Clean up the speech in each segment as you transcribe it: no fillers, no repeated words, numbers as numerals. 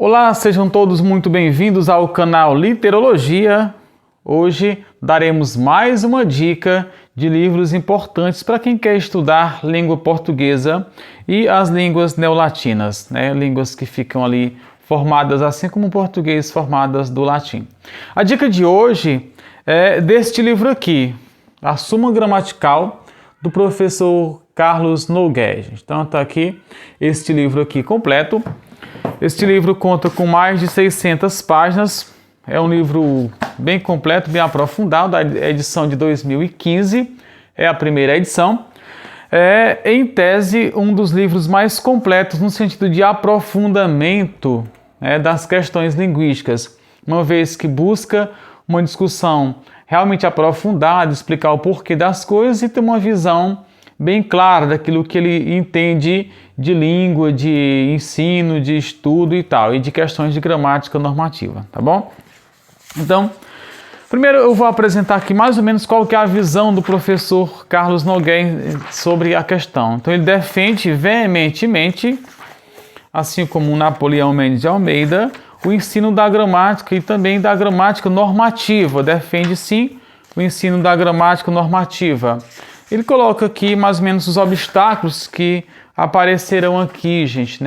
Olá, sejam todos muito bem-vindos ao canal Literologia. Hoje daremos mais uma dica de livros importantes para quem quer estudar língua portuguesa e as línguas neolatinas, línguas que ficam ali formadas, assim como o português, formadas do latim. A dica de hoje é deste livro aqui, A Suma Gramatical, do professor Carlos Nogueira. Então está aqui este livro aqui completo. Este livro conta com mais de 600 páginas, é um livro bem completo, bem aprofundado, a edição de 2015, é a primeira edição. É, em tese, um dos livros mais completos no sentido de aprofundamento das questões linguísticas, uma vez que busca uma discussão realmente aprofundada, explicar o porquê das coisas e ter uma visão bem clara daquilo que ele entende de língua, de ensino, de estudo e tal, e de questões de gramática normativa, tá bom? Então, primeiro eu vou apresentar aqui mais ou menos qual que é a visão do professor Carlos Nogueira sobre a questão. Então ele defende veementemente, assim como o Napoleão Mendes de Almeida, o ensino da gramática e também da gramática normativa. Defende sim o ensino da gramática normativa. Ele coloca aqui mais ou menos os obstáculos que aparecerão aqui, gente,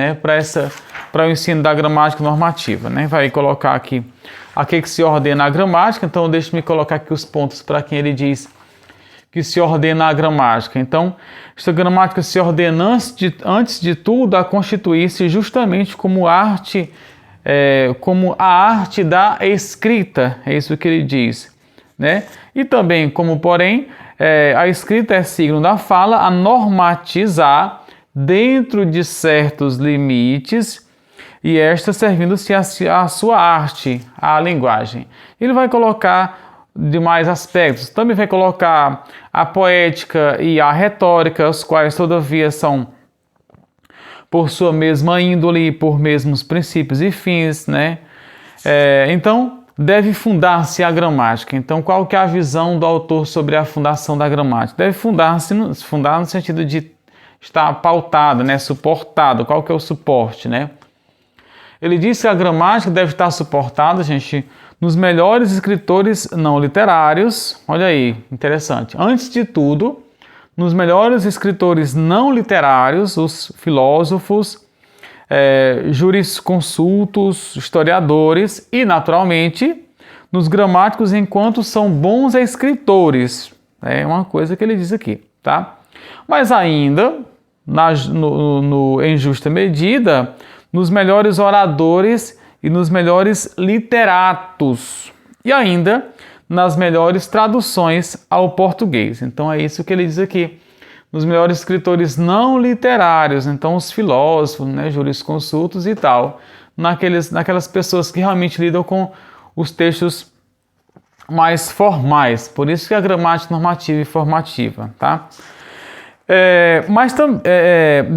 para o ensino da gramática normativa, Vai colocar aqui a que se ordena a gramática. Então, deixe-me colocar aqui os pontos para quem ele diz que se ordena a gramática. Então, esta gramática se ordena antes de tudo a constituir-se justamente como arte, como a arte da escrita, é isso que ele diz, E também, como porém, a escrita é signo da fala a normatizar dentro de certos limites e esta servindo-se a sua arte, a linguagem. Ele vai colocar demais aspectos, também vai colocar a poética e a retórica, os quais todavia são por sua mesma índole, por mesmos princípios e fins, Então, deve fundar-se a gramática. Então, qual que é a visão do autor sobre a fundação da gramática? Deve fundar no sentido de estar pautado, suportado. Qual que é o suporte, Ele diz que a gramática deve estar suportada, gente, nos melhores escritores não literários. Olha aí, interessante. Antes de tudo, nos melhores escritores não literários, os filósofos, jurisconsultos, historiadores e, naturalmente, nos gramáticos enquanto são bons escritores. É uma coisa que ele diz aqui, tá? Mas ainda, em justa medida, nos melhores oradores e nos melhores literatos. E ainda nas melhores traduções ao português. Então é isso que ele diz aqui. Nos melhores escritores não literários, então os filósofos, jurisconsultos e tal, naquelas pessoas que realmente lidam com os textos mais formais, por isso que a gramática normativa e formativa, tá? Mas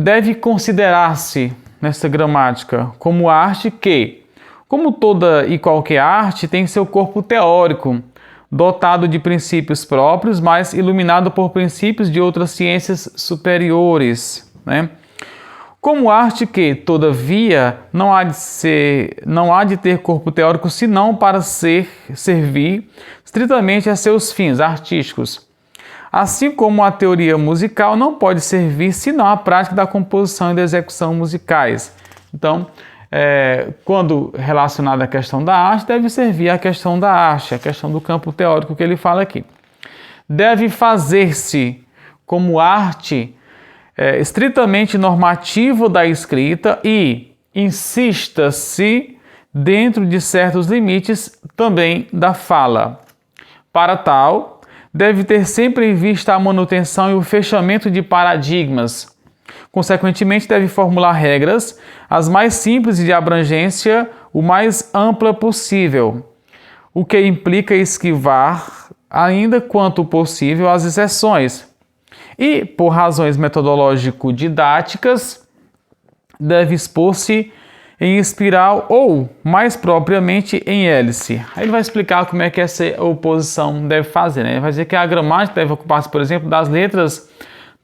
deve considerar-se nessa gramática como arte que, como toda e qualquer arte, tem seu corpo teórico, dotado de princípios próprios, mas iluminado por princípios de outras ciências superiores, Como arte que, todavia, não há de ter corpo teórico senão para servir estritamente a seus fins artísticos. Assim como a teoria musical não pode servir senão à prática da composição e da execução musicais. Então, quando relacionado à questão da arte, deve servir à questão da arte, a questão do campo teórico que ele fala aqui. Deve fazer-se como arte estritamente normativo da escrita e insista-se dentro de certos limites também da fala. Para tal, deve ter sempre em vista a manutenção e o fechamento de paradigmas. Consequentemente, deve formular regras, as mais simples e de abrangência, o mais ampla possível, o que implica esquivar, ainda quanto possível, as exceções. E, por razões metodológico-didáticas, deve expor-se em espiral ou, mais propriamente, em hélice. Aí ele vai explicar como é que essa oposição deve fazer, Ele vai dizer que a gramática deve ocupar-se, por exemplo, das letras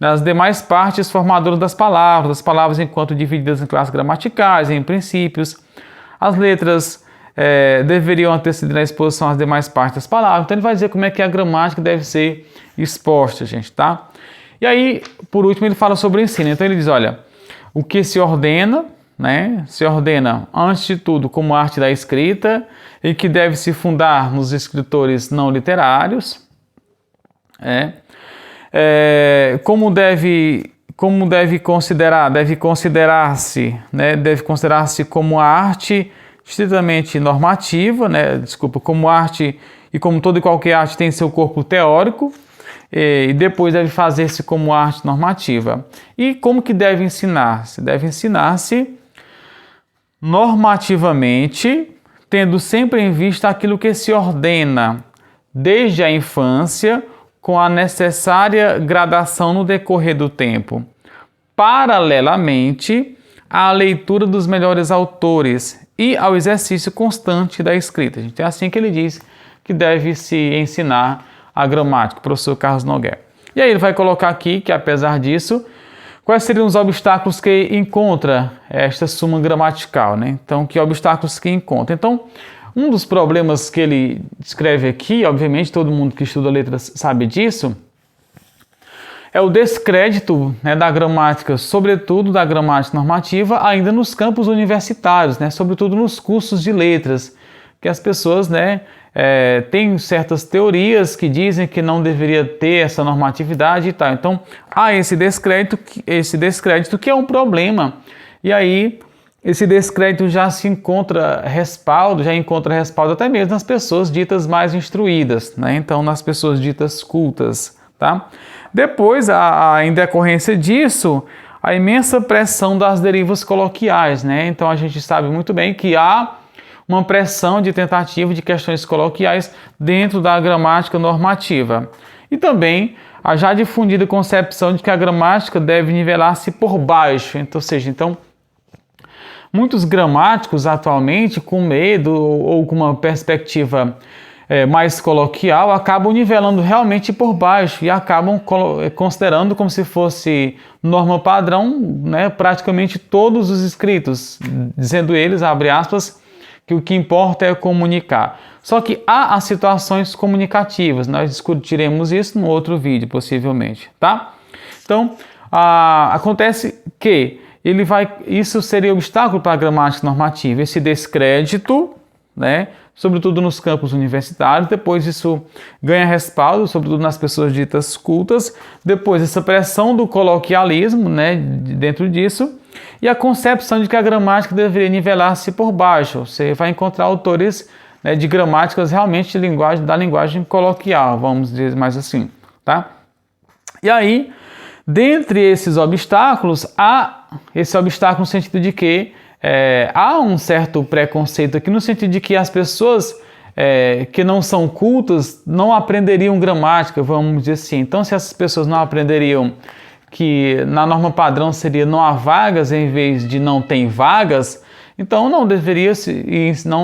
das demais partes formadoras das palavras enquanto divididas em classes gramaticais, em princípios, as letras deveriam anteceder na exposição às demais partes das palavras. Então ele vai dizer como é que a gramática deve ser exposta, gente, tá? E aí, por último, ele fala sobre o ensino. Então ele diz, olha, o que se ordena, né? Se ordena, antes de tudo, como arte da escrita e que deve se fundar nos escritores não literários. Como deve considerar-se, né? Deve considerar-se como arte estritamente normativa, né? Como arte, e como toda e qualquer arte tem seu corpo teórico, e depois deve fazer-se como arte normativa. E como que deve ensinar-se? Deve ensinar-se normativamente, tendo sempre em vista aquilo que se ordena desde a infância, com a necessária gradação no decorrer do tempo, paralelamente à leitura dos melhores autores e ao exercício constante da escrita. É assim que ele diz que deve se ensinar a gramática, o professor Carlos Nogueira. E aí ele vai colocar aqui que, apesar disso, quais seriam os obstáculos que encontra esta suma gramatical, né? Então, que obstáculos que encontra? Então, um dos problemas que ele descreve aqui, obviamente todo mundo que estuda letras sabe disso, é o descrédito, né, da gramática, sobretudo da gramática normativa, ainda nos campos universitários, né, sobretudo nos cursos de letras, que as pessoas, né, têm certas teorias que dizem que não deveria ter essa normatividade e tal. Então, há esse descrédito que é um problema. E aí, esse descrédito já encontra respaldo até mesmo nas pessoas ditas mais instruídas, né? Então, nas pessoas ditas cultas, tá? Depois, em decorrência disso, a imensa pressão das derivas coloquiais, né? Então, a gente sabe muito bem que há uma pressão de tentativa de questões coloquiais dentro da gramática normativa. E também a já difundida concepção de que a gramática deve nivelar-se por baixo, então, muitos gramáticos atualmente, com medo ou com uma perspectiva mais coloquial, acabam nivelando realmente por baixo e acabam considerando como se fosse norma padrão, né, praticamente todos os escritos, dizendo eles, abre aspas, que o que importa é comunicar. Só que há as situações comunicativas, nós discutiremos isso no outro vídeo, possivelmente, tá? Então, acontece que isso seria obstáculo para a gramática normativa, esse descrédito, né, sobretudo nos campos universitários. Depois isso ganha respaldo, sobretudo nas pessoas ditas cultas, depois essa pressão do coloquialismo, né, dentro disso, e a concepção de que a gramática deveria nivelar-se por baixo. Você vai encontrar autores, né, de gramáticas realmente da linguagem coloquial, vamos dizer mais assim, tá? E aí, dentre esses obstáculos, há esse obstáculo no sentido de que há um certo preconceito aqui, no sentido de que as pessoas que não são cultas não aprenderiam gramática, vamos dizer assim. Então, se essas pessoas não aprenderiam que na norma padrão seria não há vagas em vez de não tem vagas, então não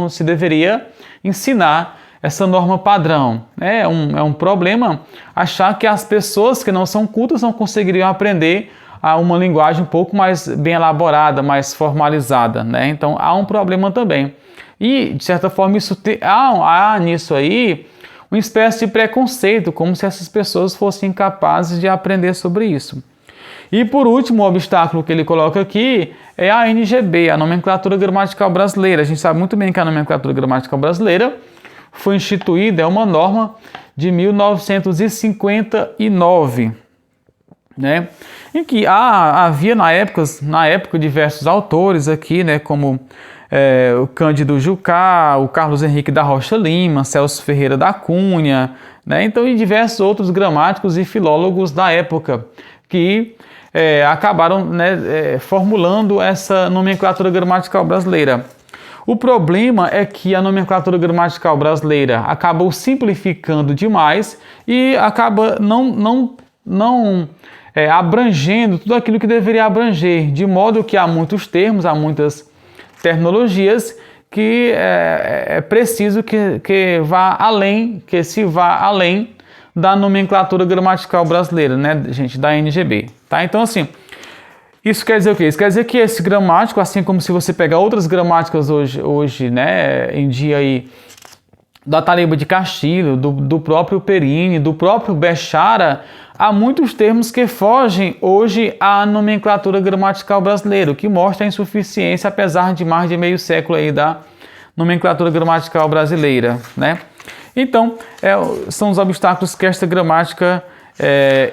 se deveria ensinar essa norma padrão. É um problema achar que as pessoas que não são cultas não conseguiriam aprender a uma linguagem um pouco mais bem elaborada, mais formalizada, né? Então há um problema também. E, de certa forma, há nisso aí uma espécie de preconceito, como se essas pessoas fossem incapazes de aprender sobre isso. E, por último, o obstáculo que ele coloca aqui é a NGB, a Nomenclatura Gramatical Brasileira. A gente sabe muito bem que a Nomenclatura Gramatical Brasileira foi instituída, é uma norma de 1959, né? Em que havia na época diversos autores aqui, né, como o Cândido Jucá, o Carlos Henrique da Rocha Lima, Celso Ferreira da Cunha, né? Então, e diversos outros gramáticos e filólogos da época que acabaram, né, formulando essa nomenclatura gramatical brasileira. O problema é que a nomenclatura gramatical brasileira acabou simplificando demais e acaba não abrangendo tudo aquilo que deveria abranger, de modo que há muitos termos, há muitas terminologias que é preciso que se vá além da nomenclatura gramatical brasileira, né, gente, da NGB, tá? Então, assim, Isso quer dizer o quê? Isso quer dizer que esse gramático, assim como se você pegar outras gramáticas hoje, né, em dia aí, da Taliba de Castilho, do próprio Perini, do próprio Bechara, há muitos termos que fogem hoje à nomenclatura gramatical brasileira, o que mostra a insuficiência, apesar de mais de meio século aí da nomenclatura gramatical brasileira, né? Então, são os obstáculos que esta gramática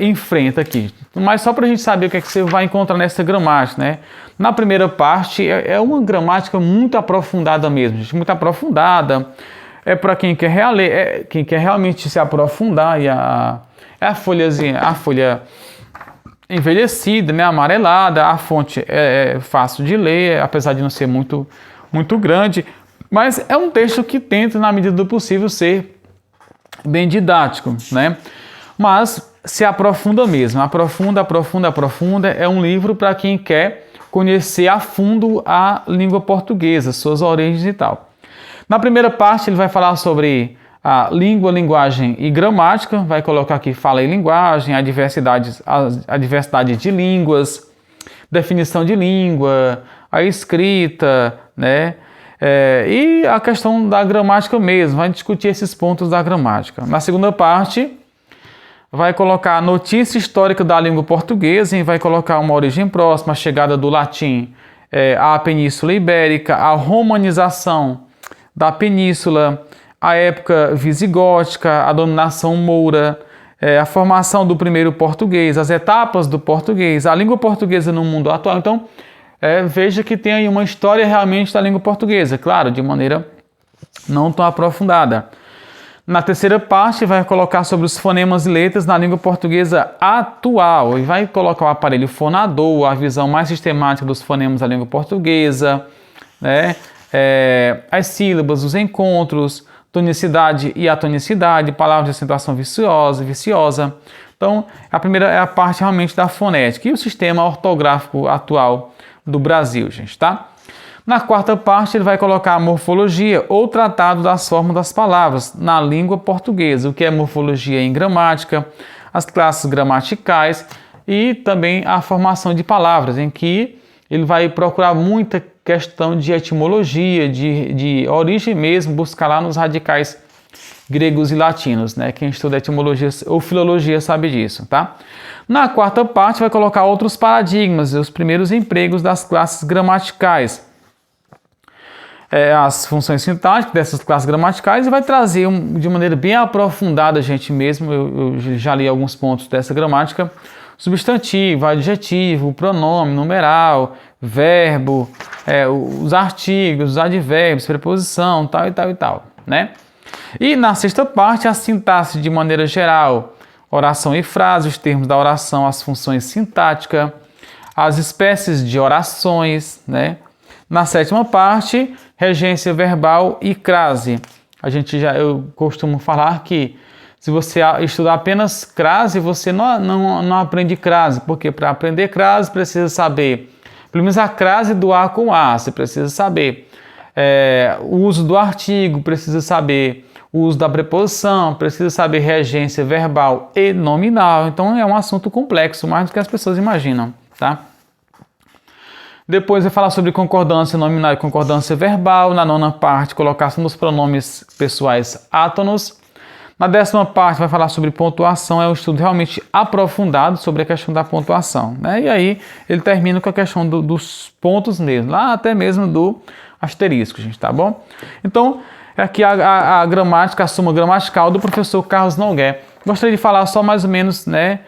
enfrenta aqui. Mas só para a gente saber o que é que você vai encontrar nessa gramática, né? Na primeira parte, é uma gramática muito aprofundada mesmo, gente, muito aprofundada. É para quem quer quem quer realmente se aprofundar, e a folha envelhecida, né, amarelada, a fonte é fácil de ler, apesar de não ser muito grande, mas é um texto que tenta, na medida do possível, ser bem didático, né? Mas se aprofunda mesmo, aprofunda. É um livro para quem quer conhecer a fundo a língua portuguesa, suas origens e tal. Na primeira parte ele vai falar sobre a língua, linguagem e gramática, vai colocar aqui fala e linguagem, a diversidade de línguas, definição de língua, a escrita, né? E a questão da gramática mesmo, vai discutir esses pontos da gramática. Na segunda parte vai colocar a notícia histórica da língua portuguesa e vai colocar uma origem próxima, a chegada do latim à Península Ibérica, a romanização da península, a época visigótica, a dominação moura, a formação do primeiro português, as etapas do português, a língua portuguesa no mundo atual. Então, veja que tem aí uma história realmente da língua portuguesa, claro, de maneira não tão aprofundada. Na terceira parte, vai colocar sobre os fonemas e letras na língua portuguesa atual, e vai colocar o aparelho fonador, a visão mais sistemática dos fonemas da língua portuguesa, né? As sílabas, os encontros, tonicidade e atonicidade, palavras de acentuação viciosa. Então, a primeira é a parte realmente da fonética e o sistema ortográfico atual do Brasil, gente, tá? Na quarta parte, ele vai colocar a morfologia ou tratado das formas das palavras na língua portuguesa, o que é morfologia em gramática, as classes gramaticais e também a formação de palavras, em que ele vai procurar muita questão de etimologia, de origem mesmo, buscar lá nos radicais gregos e latinos, né? Quem estuda etimologia ou filologia sabe disso, tá? Na quarta parte vai colocar outros paradigmas, os primeiros empregos das classes gramaticais, as funções sintáticas dessas classes gramaticais, e vai trazer de maneira bem aprofundada, gente mesmo, eu já li alguns pontos dessa gramática, substantivo, adjetivo, pronome, numeral, verbo, os artigos, os advérbios, preposição, tal, né? E na sexta parte, a sintaxe de maneira geral, oração e frase, os termos da oração, as funções sintáticas, as espécies de orações, né? Na sétima parte, regência verbal e crase. Eu costumo falar que se você estudar apenas crase, você não aprende crase, porque para aprender crase precisa saber, pelo menos a crase do A com A, você precisa saber o uso do artigo, precisa saber o uso da preposição, precisa saber regência verbal e nominal. Então é um assunto complexo, mais do que as pessoas imaginam, tá? Depois vai falar sobre concordância nominal e concordância verbal. Na nona parte, colocação dos pronomes pessoais átonos. Na décima parte vai falar sobre pontuação, é um estudo realmente aprofundado sobre a questão da pontuação, né? E aí ele termina com a questão dos pontos mesmo, lá até mesmo do asterisco, gente, tá bom? Então, aqui a gramática, a Suma Gramatical do professor Carlos Nogueira. Gostaria de falar só mais ou menos, né,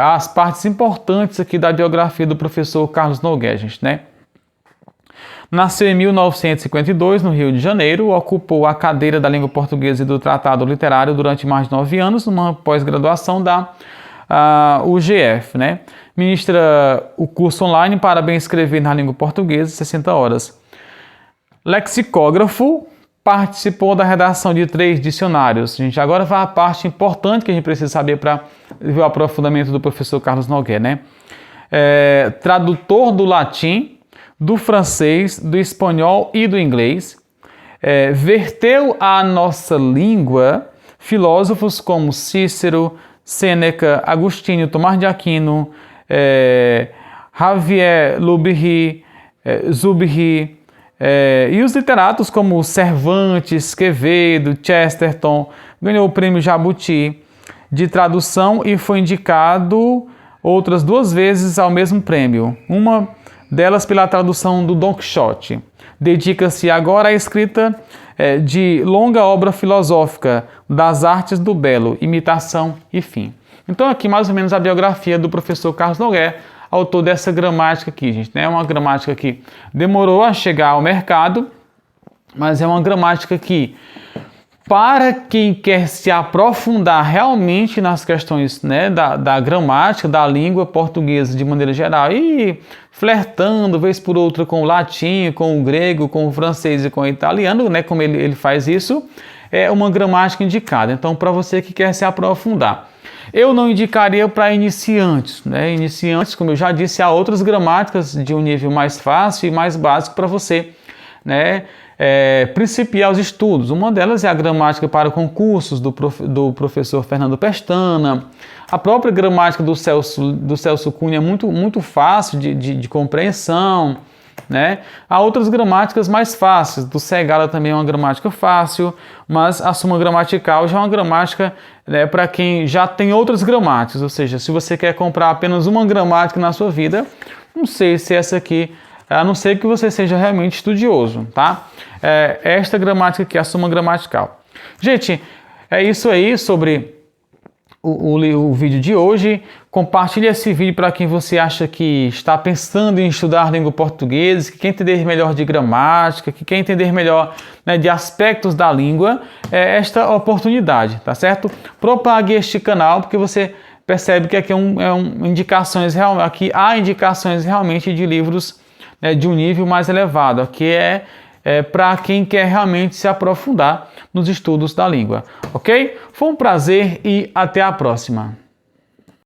as partes importantes aqui da biografia do professor Carlos Nogueira, gente, né? Nasceu em 1952, no Rio de Janeiro, ocupou a cadeira da língua portuguesa e do tratado literário durante mais de 9 anos, numa pós-graduação da UGF, né? Ministra o curso online para bem escrever na língua portuguesa, 60 horas. Lexicógrafo, participou da redação de 3 dicionários. Gente, agora vai a parte importante que a gente precisa saber para ver o aprofundamento do professor Carlos Nogueira, né? Tradutor do latim, do francês, do espanhol e do inglês. Verteu à nossa língua filósofos como Cícero, Sêneca, Agostinho, Tomás de Aquino, Javier Lubiri, Zubiri, e os literatos como Cervantes, Quevedo, Chesterton. Ganhou o prêmio Jabuti de tradução e foi indicado outras 2 vezes ao mesmo prêmio, uma delas pela tradução do Don Quixote. Dedica-se agora à escrita de longa obra filosófica, das artes do belo, imitação e fim. Então aqui mais ou menos a biografia do professor Carlos Nogueira, autor dessa gramática aqui, gente. É uma gramática que demorou a chegar ao mercado, mas é uma gramática que, para quem quer se aprofundar realmente nas questões, né, da gramática, da língua portuguesa de maneira geral, e flertando, vez por outra, com o latim, com o grego, com o francês e com o italiano, né, como ele faz isso, é uma gramática indicada. Então, para você que quer se aprofundar, eu não indicaria para iniciantes, né? Iniciantes, como eu já disse, há outras gramáticas de um nível mais fácil e mais básico para você, né, principiar os estudos. Uma delas é a gramática para concursos do professor Fernando Pestana. A própria gramática do Celso Cunha é muito fácil de compreensão, né? Há outras gramáticas mais fáceis, do Segala também é uma gramática fácil, mas a Suma Gramatical já é uma gramática, né, para quem já tem outras gramáticas, ou seja, se você quer comprar apenas uma gramática na sua vida, não sei se essa aqui, a não ser que você seja realmente estudioso, tá? Esta gramática aqui é a Suma Gramatical. Gente, é isso aí sobre o vídeo de hoje. Compartilhe esse vídeo para quem você acha que está pensando em estudar língua portuguesa, que quer entender melhor de gramática, que quer entender melhor, né, de aspectos da língua. Esta oportunidade, tá certo? Propague este canal, porque você percebe que aqui aqui há indicações realmente de livros, né, de um nível mais elevado. Aqui para quem quer realmente se aprofundar nos estudos da língua, ok? Foi um prazer e até a próxima.